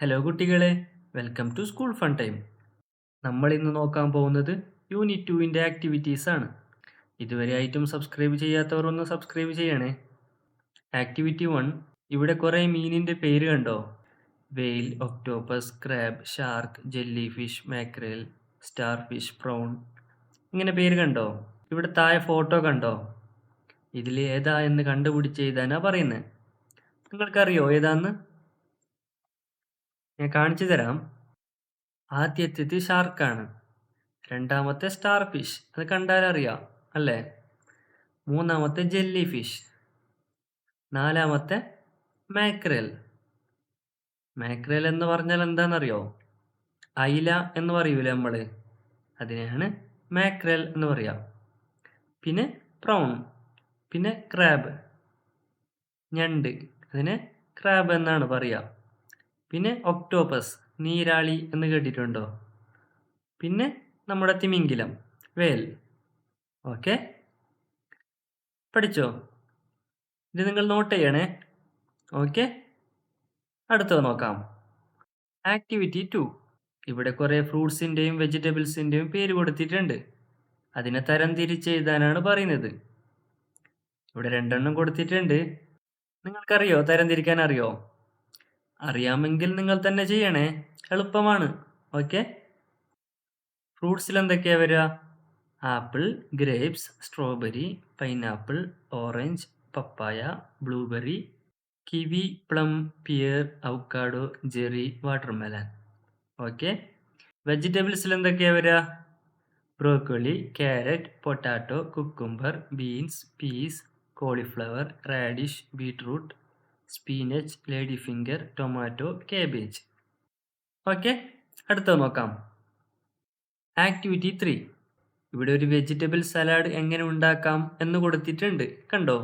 Hello കുട്ടികളെ, welcome to school fun time. നമ്മൾ ഇന്ന് നോക്കാൻ പോകുന്നത് യൂണിറ്റ് 2ൻ്റെ ആക്ടിവിറ്റീസ് ആണ്. ഇതുവരെയായിട്ടും സബ്സ്ക്രൈബ് ചെയ്യാത്തവർ ഒന്ന് സബ്സ്ക്രൈബ് ചെയ്യണേ. ആക്ടിവിറ്റി 1, ഇവിടെ കുറേ മീനിൻ്റെ പേര് കണ്ടോ? Whale, octopus, crab, shark, jellyfish, mackerel, starfish, prawn, ഇങ്ങനെ പേര് കണ്ടോ? ഇവിടെ താഴെ ഫോട്ടോ കണ്ടോ? ഇതിൽ ഏതാ എന്ന് കണ്ടുപിടിച്ച് എഴുതാനാ പറയുന്നത്. നിങ്ങൾക്കറിയോ ഏതാന്ന്? ഞാൻ കാണിച്ചു തരാം. ആദ്യത്തേത് ഷാർക്കാണ്. രണ്ടാമത്തെ സ്റ്റാർ ഫിഷ്, അത് കണ്ടാലറിയാം അല്ലേ? മൂന്നാമത്തെ ജെല്ലി ഫിഷ്. നാലാമത്തെ മാക്രൽ. മാക്രൽ എന്ന് പറഞ്ഞാൽ എന്താണെന്നറിയോ? അയില എന്ന് പറയൂലേ നമ്മൾ, അതിനെയാണ് മാക്രൽ എന്ന് പറയാം. പിന്നെ പ്രൗൺ, പിന്നെ ക്രാബ്, ഞണ്ട്, അതിനെ ക്രാബ് എന്നാണ് പറയുക. പിന്നെ ഒക്ടോപ്പസ്, നീരാളി എന്ന് കേട്ടിട്ടുണ്ടോ? പിന്നെ നമ്മുടെ തിമിംഗിലം, വേൽ. ഓക്കെ, പഠിച്ചോ? ഇത് നിങ്ങൾ നോട്ട് ചെയ്യണേ. ഓക്കെ, അടുത്തത് നോക്കാം. ആക്ടിവിറ്റി 2, ഇവിടെ കുറേ ഫ്രൂട്ട്സിൻ്റെയും വെജിറ്റബിൾസിൻ്റെയും പേര് കൊടുത്തിട്ടുണ്ട്. അതിനെ തരം തിരിച്ചെഴുതാനാണ് പറയുന്നത്. ഇവിടെ 2 എണ്ണം കൊടുത്തിട്ടുണ്ട്. നിങ്ങൾക്കറിയോ തരം തിരിക്കാൻ? അറിയോ? അറിയാമെങ്കിൽ നിങ്ങൾ തന്നെ ചെയ്യണേ, എളുപ്പമാണ്. ഓക്കെ, ഫ്രൂട്ട്സിൽ എന്തൊക്കെയാ വരിക? Apple, grapes, strawberry, pineapple, orange, papaya, blueberry, kiwi, plum, pear, avocado, cherry, watermelon. Okay, വെജിറ്റബിൾസിൽ എന്തൊക്കെയാ വരിക? Broccoli, carrot, potato, cucumber, beans, peas, cauliflower, radish, beetroot, spinach, lady finger, tomato, cabbage. Okay, അടുത്തത് നോക്കാം. ആക്ടിവിറ്റി 3, ഇവിടെ ഒരു വെജിറ്റബിൾ സലാഡ് എങ്ങനെ ഉണ്ടാക്കാം എന്ന് കൊടുത്തിട്ടുണ്ട്. കണ്ടോ?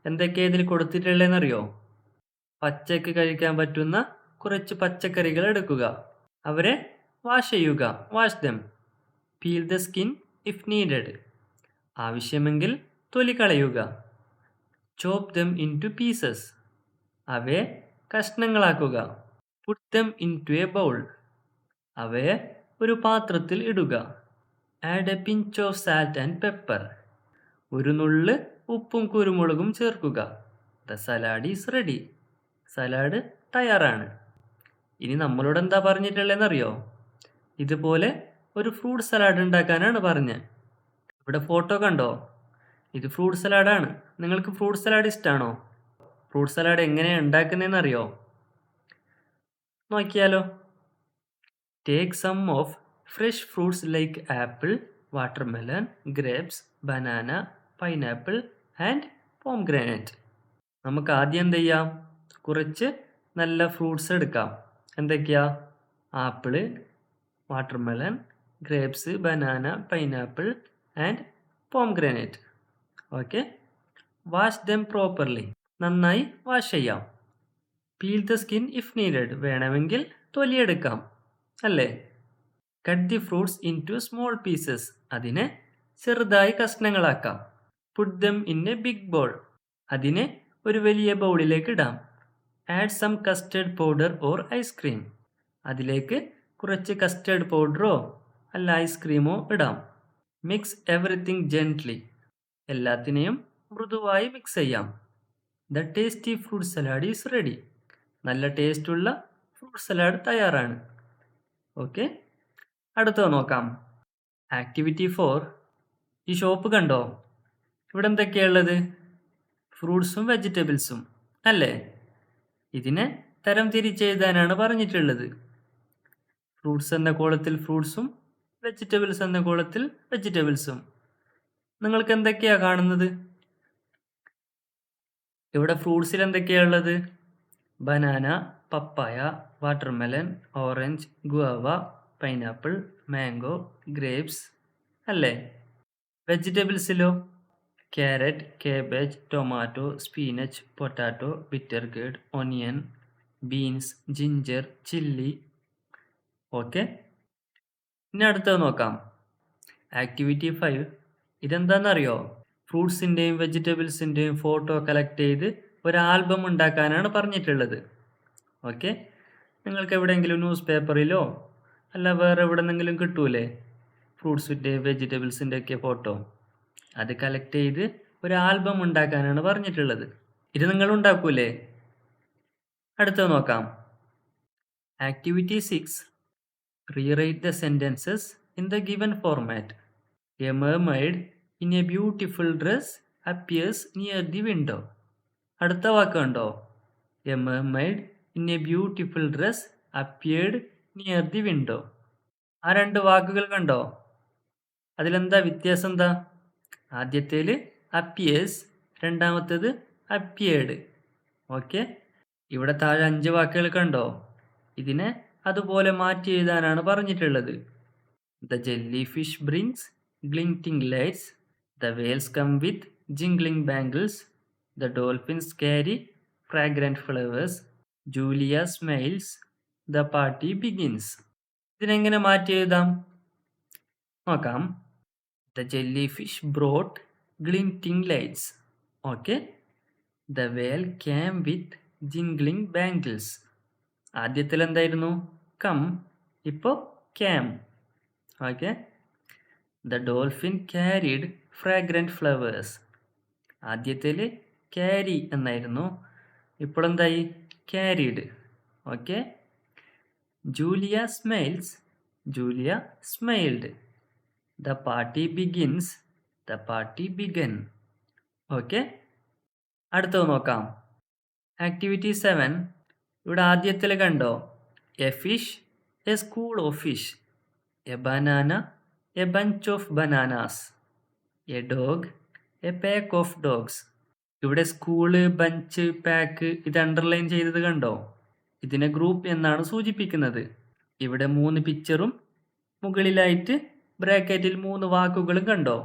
എന്തൊക്കെയാ ഇതിൽ കൊടുത്തിട്ടുള്ളതെന്നറിയോ? പച്ചക്ക് കഴിക്കാൻ പറ്റുന്ന കുറച്ച് പച്ചക്കറികൾ എടുക്കുക. അവരെ വാഷ് ചെയ്യുക. Wash them. Peel the skin if needed. ആവശ്യമെങ്കിൽ തൊലി കളയുക. Chop them into pieces. അവയെ കഷ്ണങ്ങളാക്കുക. Put them into a bowl. അവയെ ഒരു പാത്രത്തിൽ ഇടുക. Add a pinch of salt and pepper. ഒരു നുള്ള് ഉപ്പും കുരുമുളകും ചേർക്കുക. The salad is ready. Salad തയ്യാറാണ്. ഇനി നമ്മളോട് എന്താ പറഞ്ഞിട്ടുള്ളതെന്നറിയോ? ഇതുപോലെ ഒരു ഫ്രൂട്ട് സലാഡ് ഉണ്ടാക്കാനാണ് പറഞ്ഞത്. ഇവിടെ ഫോട്ടോ കണ്ടോ? ഇത് ഫ്രൂട്ട് സലാഡാണ്. നിങ്ങൾക്ക് ഫ്രൂട്ട് സലാഡ് ഇഷ്ടമാണോ? ഫ്രൂട്ട് സലാഡ് എങ്ങനെയാണ് ഉണ്ടാക്കുന്നതെന്ന് അറിയോ? നോക്കിയാലോ. Take some of fresh fruits like apple, watermelon, grapes, banana, pineapple and pomegranate. നമുക്ക് ആദ്യം എന്ത് ചെയ്യാം? കുറച്ച് നല്ല ഫ്രൂട്ട്സ് എടുക്കാം. എന്തൊക്കെയാ? Apple, watermelon, grapes, banana, pineapple and pomegranate. Okay, wash them properly. നന്നായി വാഷ് ചെയ്യാം. Peel the skin if needed. വേണമെങ്കിൽ തൊലിയെടുക്കാം അല്ലേ? Cut the fruits into small pieces. അതിനെ ചെറുതായി കഷ്ണങ്ങളാക്കാം. Put them in A big bowl. അതിനെ ഒരു വലിയ ബൗളിലേക്ക് ഇടാം. Add some custard powder or ice cream. അതിലേക്ക് കുറച്ച് കസ്റ്റേർഡ് പൗഡറോ അല്ല ഐസ്ക്രീമോ ഇടാം. Mix everything gently. എല്ലാത്തിനെയും മൃദുവായി മിക്സ് ചെയ്യാം. The tasty fruit salad is ready. നല്ല ടേസ്റ്റുള്ള ഫ്രൂട്ട് സലാഡ് തയ്യാറാണ്. ഓക്കെ, അടുത്തത് നോക്കാം. ആക്ടിവിറ്റി 4, ഈ ഷോപ്പ് കണ്ടോ? ഇവിടെ എന്തൊക്കെയാണുള്ളത്? ഫ്രൂട്ട്സും വെജിറ്റബിൾസും അല്ലേ? ഇതിനെ തരം തിരിച്ചെഴുതാനാണ് പറഞ്ഞിട്ടുള്ളത്. ഫ്രൂട്ട്സ് എന്ന കോളത്തിൽ ഫ്രൂട്ട്സും വെജിറ്റബിൾസ് എന്ന കോളത്തിൽ വെജിറ്റബിൾസും. നിങ്ങൾക്ക് എന്തൊക്കെയാ കാണുന്നത്? ഇവിടെ ഫ്രൂട്ട്സിൽ എന്തൊക്കെയാണുള്ളത്? Banana, papaya, watermelon, orange, guava, pineapple, mango, grapes അല്ലേ? വെജിറ്റബിൾസിലോ? Carrot, cabbage, tomato, spinach, potato, bitter gourd, onion, beans, ginger, chilli. Okay, ഇനി അടുത്തത് നോക്കാം. ആക്ടിവിറ്റി 5, ഇതെന്താണെന്നറിയോ? ഫ്രൂട്ട്സിൻ്റെയും വെജിറ്റബിൾസിൻ്റെയും ഫോട്ടോ കളക്ട് ചെയ്ത് ഒരു ആൽബം ഉണ്ടാക്കാനാണ് പറഞ്ഞിട്ടുള്ളത്. ഓക്കെ, നിങ്ങൾക്ക് എവിടെയെങ്കിലും ന്യൂസ് പേപ്പറിലോ അല്ല വേറെ എവിടെന്നെങ്കിലും കിട്ടൂലേ ഫ്രൂട്ട്സിൻ്റെ വെജിറ്റബിൾസിൻ്റെ ഒക്കെ ഫോട്ടോ? അത് കളക്ട് ചെയ്ത് ഒരു ആൽബം ഉണ്ടാക്കാനാണ് പറഞ്ഞിട്ടുള്ളത്. ഇത് നിങ്ങൾ ഉണ്ടാക്കൂലേ? അടുത്തത് നോക്കാം. Activity 6. Rewrite the sentences in the given format. A mermaid in a beautiful dress appears near the window. അടുത്ത വാക്ക് കണ്ടോ? A mermaid in a beautiful dress appeared near the window. ആ രണ്ട് വാക്കുകൾ കണ്ടോ? അതിലെന്താ വ്യത്യാസം എന്താ? ആദ്യത്തേൽ appears, രണ്ടാമത്തേത് appeared. ഓക്കെ, ഇവിടെ താഴെ 5 വാക്കുകൾ കണ്ടോ? ഇതിനെ അതുപോലെ മാറ്റി എഴുതാനാണ് പറഞ്ഞിട്ടുള്ളത്. The jellyfish brings glinting lights. The whales come with jingling bangles. The dolphins carry fragrant flowers. Julia smiles. The party begins. ഇതിനെങ്ങനെ മാറ്റി എഴുതാം നോക്കാം. The jellyfish brought glinting lights. Okay. The whale came with jingling bangles. ആദ്യത്തിൽ എന്തായിരുന്നു? Come. ഇപ്പോൾ came. Okay. The dolphin carried fragrant flowers. ആദ്യത്തിൽ carry എന്നായിരുന്നു, ഇപ്പോൾ എന്തായി? carried. Okay. Julia smiles. Julia smiled. The party begins. The party began. Okay. അടുത്തത് നോക്കാം. Activity 7. ഇവിടെ ആദ്യത്തിൽ കണ്ടോ? A fish, a school of fish, a banana, a bunch of bananas, a dog, a pack of dogs. ഇവിടെ school, bunch, pack ഇത് underline ചെയ്തത് കണ്ടോ? ഇതിനെ ഗ്രൂപ്പ് എന്നാണ് സൂചിപ്പിക്കുന്നത്. ഇവിടെ 3 പിക്ചറും മുകളിലായിട്ട് ബ്രാക്കറ്റിൽ 3 വാക്കുകളും കണ്ടോ?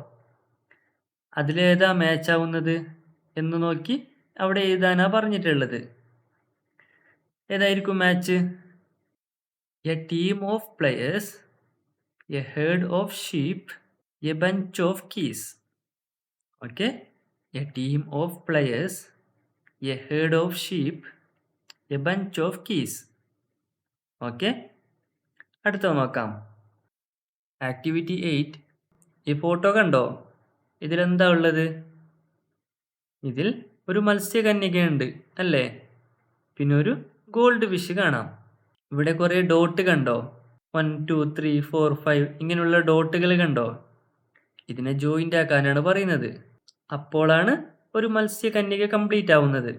അതിലേതാ മാച്ച് ആവുന്നത് എന്ന് നോക്കി അവിടെ എഴുതാനാ പറഞ്ഞിട്ടുള്ളത്. ഏതായിരിക്കും match? A team of players, A herd of sheep, A bunch of keys. Okay. A team of players, A herd of sheep, A bunch of keys. Okay. അടുത്ത നോക്കാം. ആക്ടിവിറ്റി 8. ഈ ഫോട്ടോ കണ്ടോ? ഇതിലെന്താ ഉള്ളത്? ഇതിൽ ഒരു മത്സ്യകന്യകയുണ്ട് അല്ലേ? പിന്നെ ഒരു ഗോൾഡ് ഫിഷ് കാണാം. ഇവിടെ കുറേ ഡോട്ട് കണ്ടോ? 1 2 3 4 5 ഇങ്ങനെയുള്ള ഡോട്ടുകൾ കണ്ടോ? ഇതിനെ ജോയിൻ്റ് ആക്കാനാണ് പറയുന്നത്. അപ്പോഴാണ് ഒരു മത്സ്യകന്യക കംപ്ലീറ്റ് ആവുന്നത്.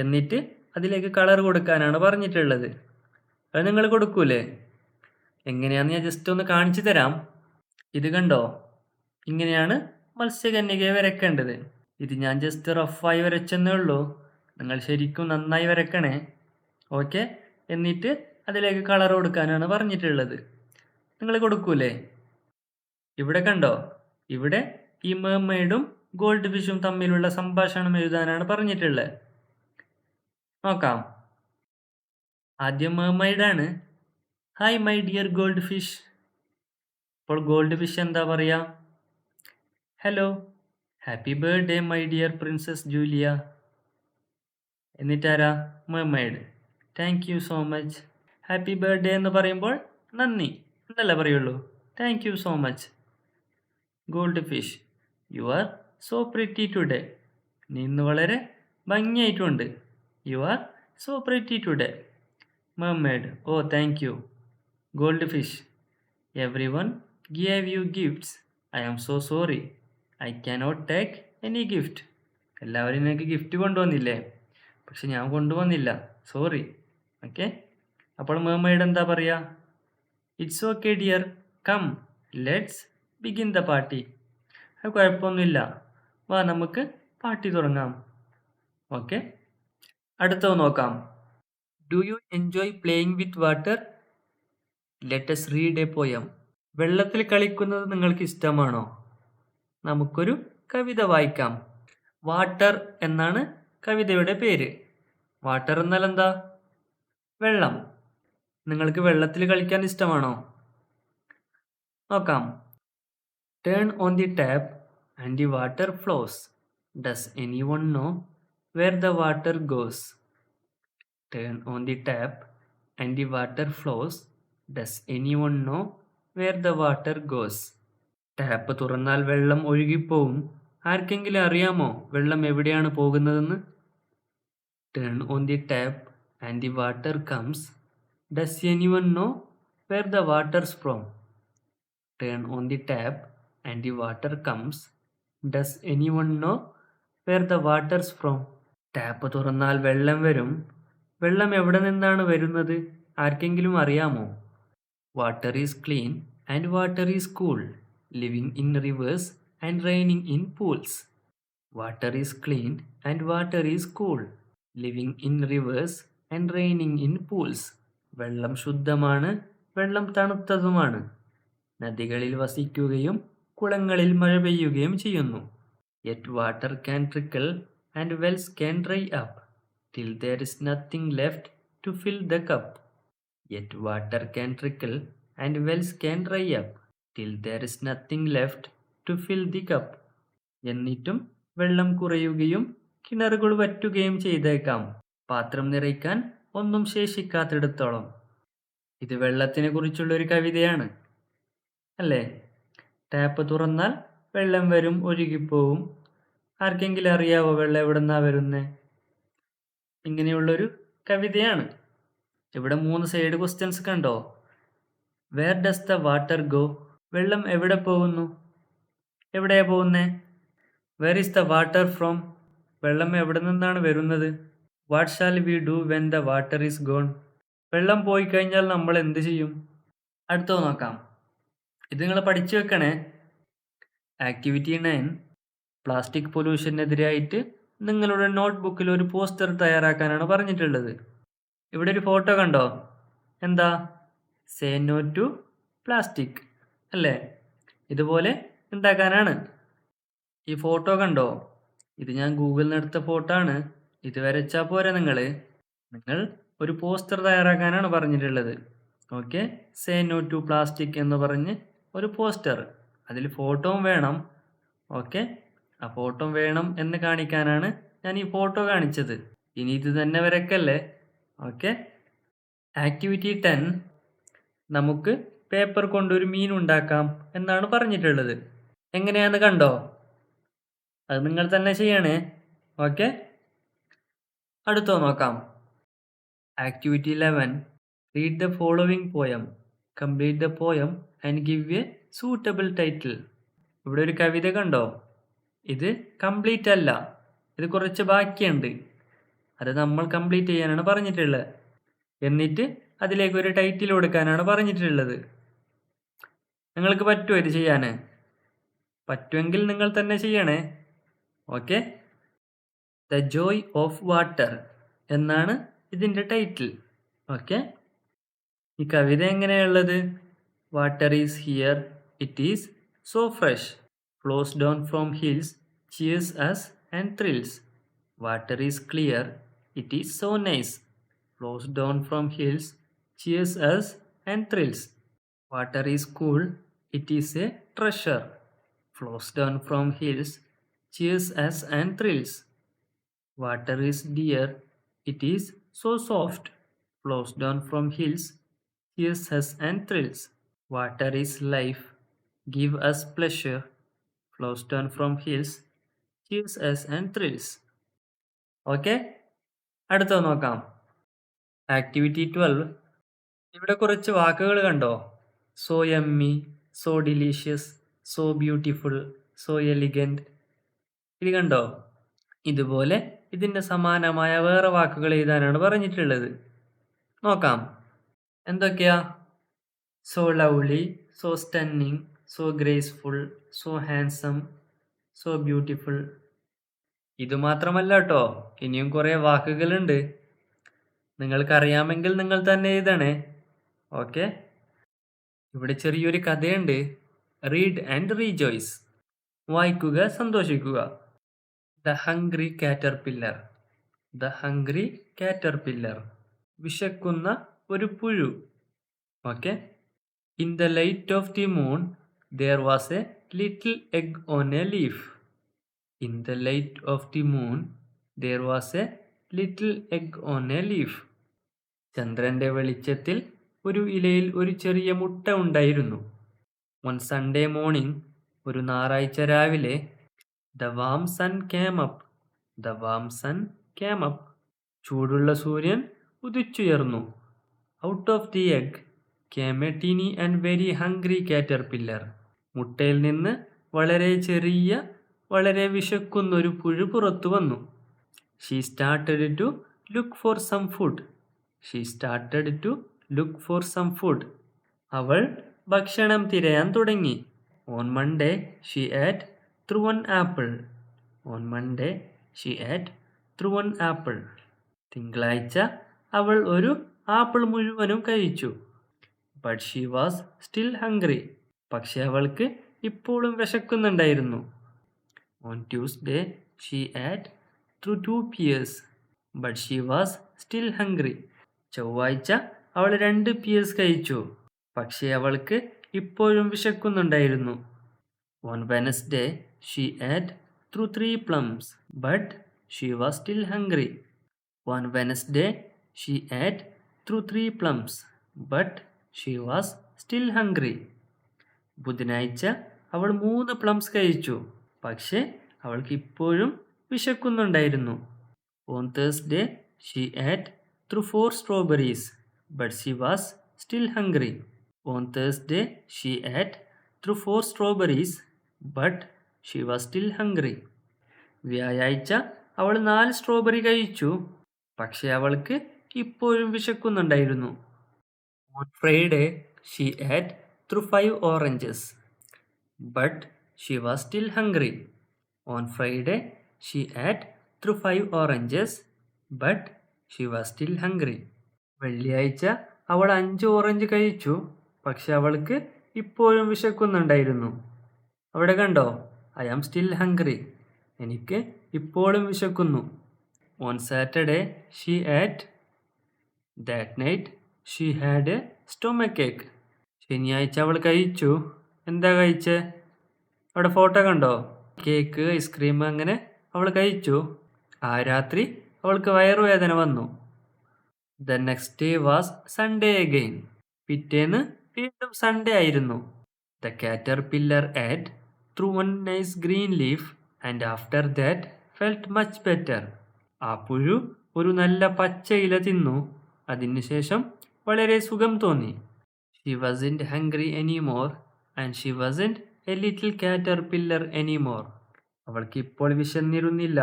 എന്നിട്ട് അതിലേക്ക് കളർ കൊടുക്കാനാണ് പറഞ്ഞിട്ടുള്ളത്. അത് നിങ്ങൾ കൊടുക്കൂലേ? എങ്ങനെയാണെന്ന് ഞാൻ ജസ്റ്റ് ഒന്ന് കാണിച്ചു തരാം. ഇത് കണ്ടോ? ഇങ്ങനെയാണ് മത്സ്യകന്യകയെ വരയ്ക്കേണ്ടത്. ഇത് ഞാൻ ജസ്റ്റ് റഫായി വരച്ചെന്നേ ഉള്ളൂ. നിങ്ങൾ ശരിക്കും നന്നായി വരക്കണേ. ഓക്കെ. എന്നിട്ട് അതിലേക്ക് കളർ കൊടുക്കാനാണ് പറഞ്ഞിട്ടുള്ളത്. നിങ്ങൾ കൊടുക്കൂലേ? ഇവിടെ കണ്ടോ? ഇവിടെ ഈ mermaidഉം ഗോൾഡ് ഫിഷും തമ്മിലുള്ള സംഭാഷണം എഴുതാനാണ് പറഞ്ഞിട്ടുള്ളത്. നോക്കാം. ആദ്യം mermaid ആണ്. Hi my dear goldfish. അപ്പോൾ ഗോൾഡ് ഫിഷ് എന്താ പറയാ? Hello, happy birthday my dear princess Julia. എന്നിട്ടാരാ? mermaid. Thank you so much. Happy birthday എന്ന് പറയുമ്പോൾ നന്ദി എന്നല്ലേ പറയുള്ളൂ. Thank you so much. Goldfish. You are so pretty today. നീ ഇന്ന് വളരെ ഭംഗിയായിട്ടുണ്ട്. You are so pretty today. mermaid. Oh thank you. Goldfish. Everyone gave you gifts. I am so sorry. I cannot take any gift. എല്ലാവരും എനിക്ക് gift കൊണ്ടുവന്നില്ലേ? പക്ഷെ ഞാൻ കൊണ്ടുവന്നില്ല, sorry. Okay. അപ്പോൾ mermaid എന്താ പറയുക? It's okay dear, come let's begin the party. അത് കുഴപ്പമൊന്നുമില്ല, വാ നമുക്ക് പാർട്ടി തുടങ്ങാം. ഓക്കെ. അടുത്തത് നോക്കാം. Do you enjoy playing with water? Let us read a poem. വെള്ളത്തിൽ കളിക്കുന്നത് നിങ്ങൾക്ക് ഇഷ്ടമാണോ? നമുക്കൊരു കവിത വായിക്കാം. വാട്ടർ എന്നാണ് കവിതയുടെ പേര്. വാട്ടർ എന്നാൽ എന്താ? വെള്ളം. നിങ്ങൾക്ക് വെള്ളത്തിൽ കളിക്കാൻ ഇഷ്ടമാണോ? നോക്കാം. Turn on the tap and the water flows. Does anyone know where the water goes? Turn on the tap and the water flows, does anyone know where the water goes? Tap തുറന്നാൽ വെള്ളം ഒഴുകിപ്പോവും. ആർക്കെങ്കിലും അറിയാമോ വെള്ളം എവിടെയാണ് പോകുന്നതെന്ന്? Turn on the tap and the water comes. Does anyone know where the water's from? Turn on the tap and the water comes. Does anyone know where the water's from? Tap തുറന്നാൽ വെള്ളം വരും. വെള്ളം എവിടെ നിന്നാണ് വരുന്നത്? ആർക്കെങ്കിലും അറിയാമോ? Water is clean and water is cool, living in rivers and raining in pools. Water is clean and water is cool, living in rivers and raining in pools. വെള്ളം ശുദ്ധമാണ്, വെള്ളം തണുത്തതുമാണ്, നദികളിൽ വസിക്കുകയും കുളങ്ങളിൽ മഴ പെയ്യുകയും ചെയ്യുന്നു. Yet water can trickle and wells can dry up till there is nothing left to fill the cup. Yet water can trickle and wells can dry up till there is nothing left to fill the cup. എന്നിട്ടും വെള്ളം കുറയുകയും കിണറുകൾ വറ്റുകയും ചെയ്തേക്കാം, പാത്രം നിറയ്ക്കാൻ ഒന്നും ശേഷിക്കാത്തിടത്തോളം. ഇത് വെള്ളത്തിനെ കുറിച്ചുള്ള ഒരു കവിതയാണ് അല്ലേ? ടാപ്പ് തുറന്നാൽ വെള്ളം വരും, ഒഴുകിപ്പോവും. ആർക്കെങ്കിലും അറിയാവോ വെള്ളം എവിടെ നിന്നാ വരുന്നേ? ഇങ്ങനെയുള്ളൊരു കവിതയാണ്. ഇവിടെ 3 സൈഡ് ക്വസ്റ്റ്യൻസ് കണ്ടോ? Where does the water go? വെള്ളം എവിടെ പോകുന്നു? എവിടെയാ പോകുന്നേ? Where is the water from? വെള്ളം എവിടെ നിന്നാണ് വരുന്നത്? What shall we do when the water is gone? വെള്ളം പോയി കഴിഞ്ഞാൽ നമ്മൾ എന്ത് ചെയ്യും? അടുത്തത് നോക്കാം. ഇത് നിങ്ങൾ പഠിച്ചു വെക്കണേ. ആക്ടിവിറ്റി 9, പ്ലാസ്റ്റിക് പൊല്യൂഷനെതിരായിട്ട് നിങ്ങളുടെ നോട്ട്ബുക്കിൽ ഒരു പോസ്റ്റർ തയ്യാറാക്കാനാണ് പറഞ്ഞിട്ടുള്ളത്. ഇവിടെ ഒരു ഫോട്ടോ കണ്ടോ? എന്താ? സേ നോ ടു പ്ലാസ്റ്റിക് അല്ലേ? ഇതുപോലെ ഉണ്ടാക്കാനാണ്. ഈ ഫോട്ടോ കണ്ടോ? ഇത് ഞാൻ ഗൂഗിളിൽ നിന്ന് എടുത്ത ഫോട്ടോ ആണ്. ഇത് വരച്ചാൽ പോരെ നിങ്ങൾ ഒരു പോസ്റ്റർ തയ്യാറാക്കാനാണ് പറഞ്ഞിട്ടുള്ളത്. Okay, say no to plastic എന്ന് പറഞ്ഞ് ഒരു പോസ്റ്റർ, അതിൽ ഫോട്ടോയും വേണം. ഓക്കെ, ആ ഫോട്ടോ വേണം എന്ന് കാണിക്കാനാണ് ഞാൻ ഈ ഫോട്ടോ കാണിച്ചത്. ഇനി ഇത് തന്നെ വരക്കല്ലേ. ഓക്കെ, ആക്ടിവിറ്റി 10, നമുക്ക് പേപ്പർ കൊണ്ടൊരു മീൻ ഉണ്ടാക്കാം എന്നാണ് പറഞ്ഞിട്ടുള്ളത്. എങ്ങനെയാന്ന് കണ്ടോ? അത് നിങ്ങൾ തന്നെ ചെയ്യണേ. ഓക്കെ, അടുത്തോ നോക്കാം. Activity 11, read the following poem, complete the poem and give A suitable title. ഇവിടെ ഒരു കവിത കണ്ടോ? ഇത് കംപ്ലീറ്റ് അല്ല, ഇത് കുറച്ച് ബാക്കിയുണ്ട്. അത് നമ്മൾ കംപ്ലീറ്റ് ചെയ്യാനാണ് പറഞ്ഞിട്ടുള്ളത്. എന്നിട്ട് അതിലേക്ക് ഒരു ടൈറ്റിൽ കൊടുക്കാനാണ് പറഞ്ഞിട്ടുള്ളത്. നിങ്ങൾക്ക് പറ്റുമോ ഇത് ചെയ്യാൻ? പറ്റുമെങ്കിൽ നിങ്ങൾ തന്നെ ചെയ്യണേ. Okay, the joy of water എന്നാണ് ഇതിൻ്റെ ടൈറ്റിൽ. ഓക്കെ, ഈ കവിത എങ്ങനെയുള്ളത്? Water is here, it is so fresh, flows down from hills, cheers us and thrills. Water is clear, it is so nice, flows down from hills, cheers us and thrills. Water is cool, it is a treasure, flows down from hills, cheers us and thrills. Water is dear, it is so soft, flows down from hills, cheers us and thrills. Water is life, give us pleasure, flows down from hills, cheers us and thrills. Okay, അടുത്തത് നോക്കാം. Activity 12, ഇവിടെ കുറച്ച് വാക്കുകൾ കണ്ടോ? So yummy, so delicious, so beautiful, so elegant. ഇത് കണ്ടോ? ഇതുപോലെ ഇതിൻ്റെ സമാനമായ വേറെ വാക്കുകൾ എഴുതാനാണ് പറഞ്ഞിട്ടുള്ളത്. നോക്കാം എന്തൊക്കെയാ? So lovely, so stunning, so graceful, so handsome, so beautiful. ഇത് മാത്രമല്ല കേട്ടോ, ഇനിയും കുറേ വാക്കുകളുണ്ട്. നിങ്ങൾക്കറിയാമെങ്കിൽ നിങ്ങൾ തന്നെ എഴുതണേ. ഓക്കെ, ഇവിടെ ചെറിയൊരു കഥയുണ്ട്. റീഡ് ആൻഡ് റീജോയ്സ്, വായിക്കുക, സന്തോഷിക്കുക. The hungry caterpillar, the hungry caterpillar, വിശക്കുന്ന ഒരു പുഴു. Okay, in the light of the moon there was a little egg on a leaf. In the light of the moon there was a little egg on a leaf. ചന്ദ്രന്റെ വെളിച്ചത്തിൽ ഒരു ഇലയിൽ ഒരു ചെറിയ മുട്ട ഉണ്ടായിരുന്നു. On Sunday morning, ഒരു ഞായറാഴ്ച രാവിലെ, the warm sun came up. The warm sun came up. ചൂടുള്ള സൂര്യൻ ഉദിച്ചുയർന്നു. Out of the egg came a teeny and very hungry caterpillar. മുട്ടയിൽ നിന്ന് വളരെ ചെറിയ, വളരെ വിശക്കുന്നൊരു പുഴു പുറത്തു വന്നു. She started to look for some food. She started to look for some food. അവൾ ഭക്ഷണം തിരയാൻ തുടങ്ങി. On Monday, she ate through an apple. On Monday, she ate through an apple. തിങ്കളാഴ്ച അവൾ ഒരു ആപ്പിൾ മുഴുവനും കഴിച്ചു. But she was still hungry. പക്ഷെ അവൾക്ക് ഇപ്പോഴും വിശക്കുന്നുണ്ടായിരുന്നു. On Tuesday, she ate through 2 pears. But she was still hungry. ചൊവ്വാഴ്ച അവൾ 2 pears കഴിച്ചു. പക്ഷേ അവൾക്ക് ഇപ്പോഴും വിശക്കുന്നുണ്ടായിരുന്നു. On Wednesday, she ate through 3 plums. But she was still hungry. On Wednesday, she ate through 3 plums. But she was still hungry. ബുധനാഴ്ച അവൾ 3 plums കഴിച്ചു. പക്ഷേ അവൾക്ക് ഇപ്പോഴും വിശക്കുന്നുണ്ടായിരുന്നു. On Thursday, she ate through 4 strawberries. But she was still hungry. On Thursday, she ate through 4 strawberries. But she was still hungry. വ്യാഴാഴ്ച അവൾ 4 strawberry കഴിച്ചു. പക്ഷേ അവൾക്ക് ഇപ്പോഴും വിശക്കുന്നുണ്ടായിരുന്നു. On Friday, she ate through 5 oranges. But she was still hungry. On Friday, she ate through 5 oranges. But she was still hungry. വെള്ളിയാഴ്ച അവൾ 5 orange കഴിച്ചു. പക്ഷെ അവൾക്ക് ഇപ്പോഴും വിശക്കുന്നുണ്ടായിരുന്നു. അവിടെ കണ്ടോ? I am still hungry. എനിക്ക് ഇപ്പോഴും വിശക്കുന്നു. On Saturday, she ate. That night, she had a stomachache. ശനിയാഴ്ച അവൾ കഴിച്ചു. എന്താ കഴിച്ചേ? അവിടെ ഫോട്ടോ കണ്ടോ? കേക്ക്, ഐസ്ക്രീം, അങ്ങനെ അവൾ കഴിച്ചു. ആ രാത്രി അവൾക്ക് വയറുവേദന വന്നു. The next day was Sunday again. പിറ്റേന്ന് വീണ്ടും സൺഡേ ആയിരുന്നു. The caterpillar ate through one nice green leaf and after that felt much better. ആ പുഴു ഒരു നല്ല പച്ച ഇല തിന്നു. അതിനുശേഷം വളരെ സുഖം തോന്നി. She wasn't hungry anymore and she wasn't a little caterpillar anymore. അവൾക്ക് ഇപ്പോൾ വിശന്നിരുന്നില്ല.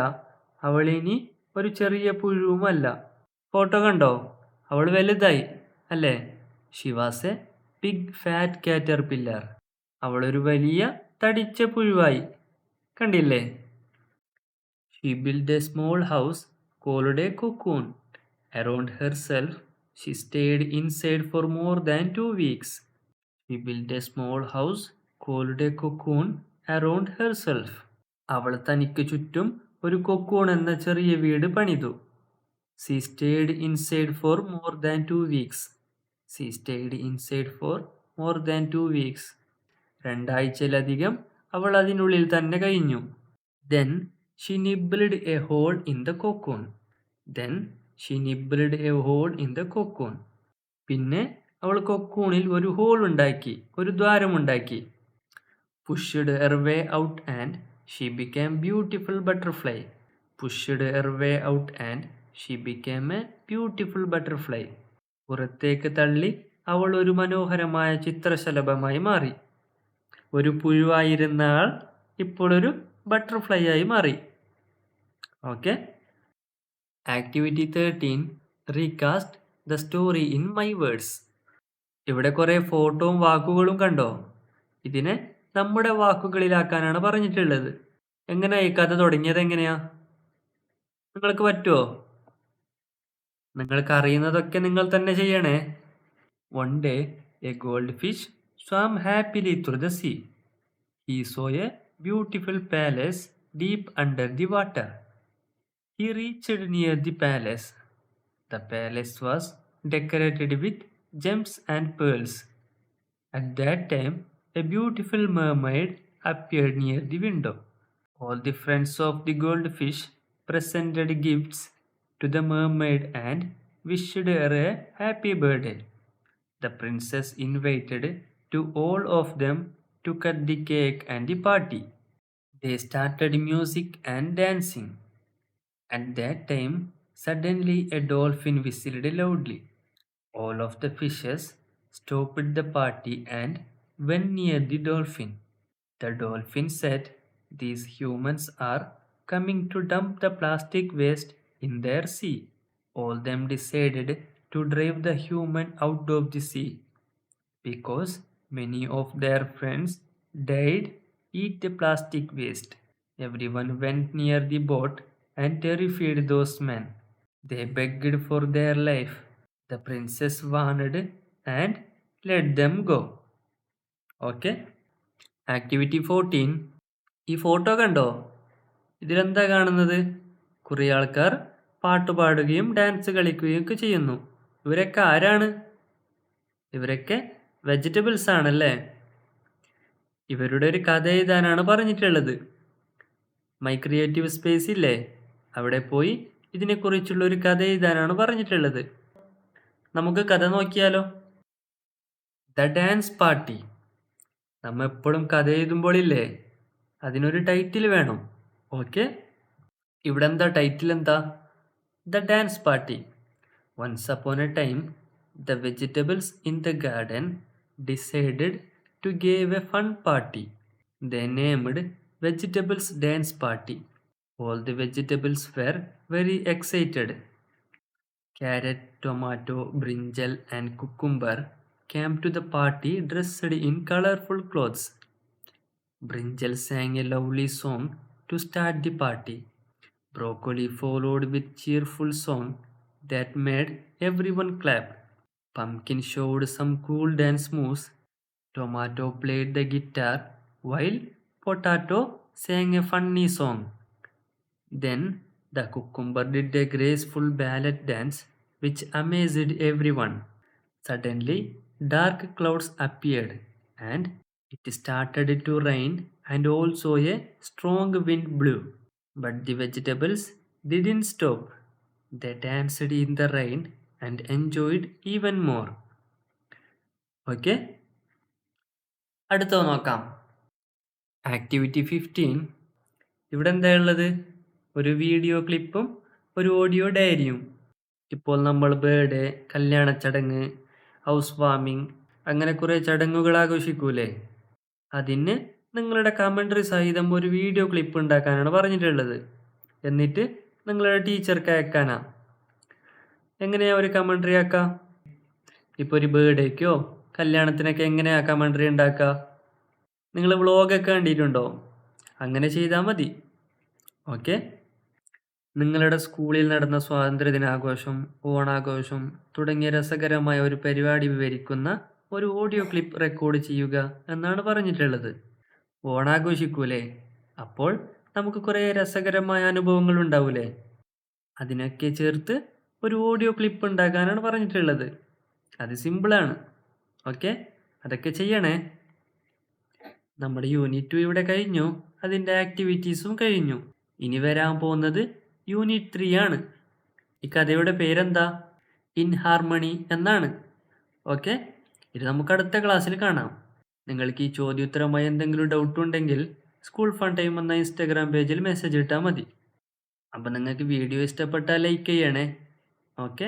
അവൾ ഇനി ഒരു ചെറിയ പുഴുവുമല്ല. ഫോട്ടോ കണ്ടോ? അവൾ വലുതായി അല്ലേ? She was a big fat caterpillar. അവൾ ഒരു വലിയ തടിച്ച പുഴുവായി. കണ്ടില്ലേ? She built a small house called a cocoon. Around herself, she stayed inside for more than 2 weeks. She built a small house called a cocoon around herself. അവൾ തനിക്ക് ചുറ്റും ഒരു cocoon എന്ന ചെറിയ വീട് പണിതു. She stayed inside for more than 2 weeks. She stayed inside for more than 2 weeks. 2 ആഴ്ചയിലധികം അവൾ അതിനുള്ളിൽ തന്നെ കഴിഞ്ഞു. Then she nibbled a hole in the cocoon. Then she nibbled a hole in the cocoon. പിന്നെ അവൾ കൊക്കൂണിൽ ഒരു ഹോൾ ഉണ്ടാക്കി, ഒരു ദ്വാരമുണ്ടാക്കി. Pushed her way out and she became beautiful butterfly. Pushed her way out and she became a beautiful butterfly. പുറത്തേക്ക് തള്ളി അവൾ ഒരു മനോഹരമായ ചിത്രശലഭമായി മാറി. ഒരു പുഴുവായിരുന്ന ആൾ ഇപ്പോൾ ഒരു ബട്ടർഫ്ലൈ ആയി മാറി. Okay. Activity 13, recast the story in my words. ഇവിടെ കുറേ ഫോട്ടോയും വാക്കുകളും കണ്ടോ? ഇതിനെ നമ്മുടെ വാക്കുകളിലാക്കാനാണ് പറഞ്ഞിട്ടുള്ളത്. എങ്ങനെയാ ഈ കഥ തുടങ്ങിയത്? എങ്ങനെയാ? നിങ്ങൾക്ക് പറ്റുമോ? നിങ്ങൾക്ക് അറിയുന്നതൊക്കെ നിങ്ങൾ തന്നെ ചെയ്യണേ. One day, a goldfish swam happily through the sea. He saw a beautiful palace deep under the water. He reached near the palace. The palace was decorated with gems and pearls. At that time, a beautiful mermaid appeared near the window. All the friends of the goldfish presented gifts to the mermaid and wished her a happy birthday. The princess invited to all of them to cut the cake and the party. They started music and dancing. At that time, suddenly a dolphin whistled loudly. All of the fishes stopped the party and went near the dolphin. The dolphin said, "These humans are coming to dump the plastic waste in their sea." All them decided to drive the human out of the sea because many of their friends died eat the plastic waste. Everyone went near the boat and terrified those men. They begged for their life. The princess warned and let them go. Okay? Activity 14. ഈ photo കണ്ടോ? ഇതിലെന്താ കാണുന്നത്? കുറേ ആൾക്കാർ പാട്ട് പാടുകയും dance കളിക്കുകയും ഒക്കെ ചെയ്യുന്നു. ഇവരൊക്കെ ആരാണ്? ഇവരൊക്കെ വെജിറ്റബിൾസ് ആണല്ലേ? ഇവരുടെ ഒരു കഥ എഴുതാനാണ് പറഞ്ഞിട്ടുള്ളത്. മൈ ക്രിയേറ്റീവ് സ്പേസ് ഇല്ലേ, അവിടെ പോയി ഇതിനെക്കുറിച്ചുള്ള ഒരു കഥ എഴുതാനാണ് പറഞ്ഞിട്ടുള്ളത്. നമുക്ക് കഥ നോക്കിയാലോ? The dance party. നമ്മ എപ്പോഴും കഥ എഴുതുമ്പോൾ ഇല്ലേ, അതിനൊരു ടൈറ്റിൽ വേണം. ഓക്കെ, ഇവിടെ എന്താ ടൈറ്റിൽ എന്താ? The dance party. Once upon a time, the vegetables in the garden decided to give a fun party. They named Vegetables Dance Party. All the vegetables were very excited. Carrot, tomato, brinjal, and cucumber came to the party dressed in colorful clothes. Brinjal sang a lovely song to start the party. Broccoli followed with cheerful song that made everyone clap. Pumpkin showed some cool dance moves. Tomato played the guitar while potato sang a funny song. Then the cucumber did a graceful ballet dance which amazed everyone. Suddenly, dark clouds appeared and it started to rain and also a strong wind blew. But the vegetables didn't stop. They danced in the rain and enjoyed even more. Okay? അടുത്തത് നോക്കാം. Activity 15. ഇവിടെ എന്താ ഉള്ളത്? ഒരു video ക്ലിപ്പും ഒരു audio ഡയറിയും. ഇപ്പോൾ നമ്മൾ birthday, കല്യാണ ചടങ്ങ്, ഹൗസ് വാമിങ്, അങ്ങനെ കുറേ ചടങ്ങുകൾ ആഘോഷിക്കൂലേ, അതിന് നിങ്ങളുടെ കമൻട്രി സഹിതം ഒരു വീഡിയോ ക്ലിപ്പ് ഉണ്ടാക്കാനാണ് പറഞ്ഞിട്ടുള്ളത്. എന്നിട്ട് നിങ്ങളുടെ ടീച്ചർക്ക് അയക്കാനാ. എങ്ങനെയാ ഒരു കമൻട്രി ആക്കുക? ഇപ്പോൾ ഒരു ബർത്ത്ഡേക്കോ കല്യാണത്തിനൊക്കെ എങ്ങനെയാ കമൻട്രി ഉണ്ടാക്കുക? നിങ്ങൾ വ്ളോഗൊക്കെ കണ്ടിട്ടുണ്ടോ? അങ്ങനെ ചെയ്താൽ മതി. ഓക്കെ. നിങ്ങളുടെ സ്കൂളിൽ നടന്ന സ്വാതന്ത്ര്യദിനാഘോഷം, ഓണാഘോഷം തുടങ്ങിയ രസകരമായ ഒരു പരിപാടി വിവരിക്കുന്ന ഒരു ഓഡിയോ ക്ലിപ്പ് റെക്കോർഡ് ചെയ്യുക എന്നാണ് പറഞ്ഞിട്ടുള്ളത്. ഓണാഘോഷിക്കൂലേ, അപ്പോൾ നമുക്ക് കുറേ രസകരമായ അനുഭവങ്ങൾ ഉണ്ടാവൂലേ, അതിനൊക്കെ ചേർത്ത് ഒരു ഓഡിയോ ക്ലിപ്പ് ഉണ്ടാക്കാനാണ് പറഞ്ഞിട്ടുള്ളത്. അത് സിമ്പിളാണ്. ഓക്കെ, അതൊക്കെ ചെയ്യണേ. നമ്മുടെ യൂണിറ്റ് 2 ഇവിടെ കഴിഞ്ഞു, അതിൻ്റെ ആക്ടിവിറ്റീസും കഴിഞ്ഞു. ഇനി വരാൻ പോകുന്നത് യൂണിറ്റ് 3 ആണ്. ഈ കഥയുടെ പേരെന്താ? ഇൻ ഹാർമണി എന്നാണ്. ഓക്കെ, ഇത് നമുക്ക് അടുത്ത ക്ലാസ്സിൽ കാണാം. നിങ്ങൾക്ക് ഈ ചോദ്യോത്തരമായി എന്തെങ്കിലും ഡൗട്ട് ഉണ്ടെങ്കിൽ സ്കൂൾ ഫൺ ടൈം എന്ന ഇൻസ്റ്റാഗ്രാം പേജിൽ മെസ്സേജ് ഇട്ടാൽ മതി. അപ്പം നിങ്ങൾക്ക് വീഡിയോ ഇഷ്ടപ്പെട്ടാൽ ലൈക്ക് ചെയ്യണേ. ഓക്കെ.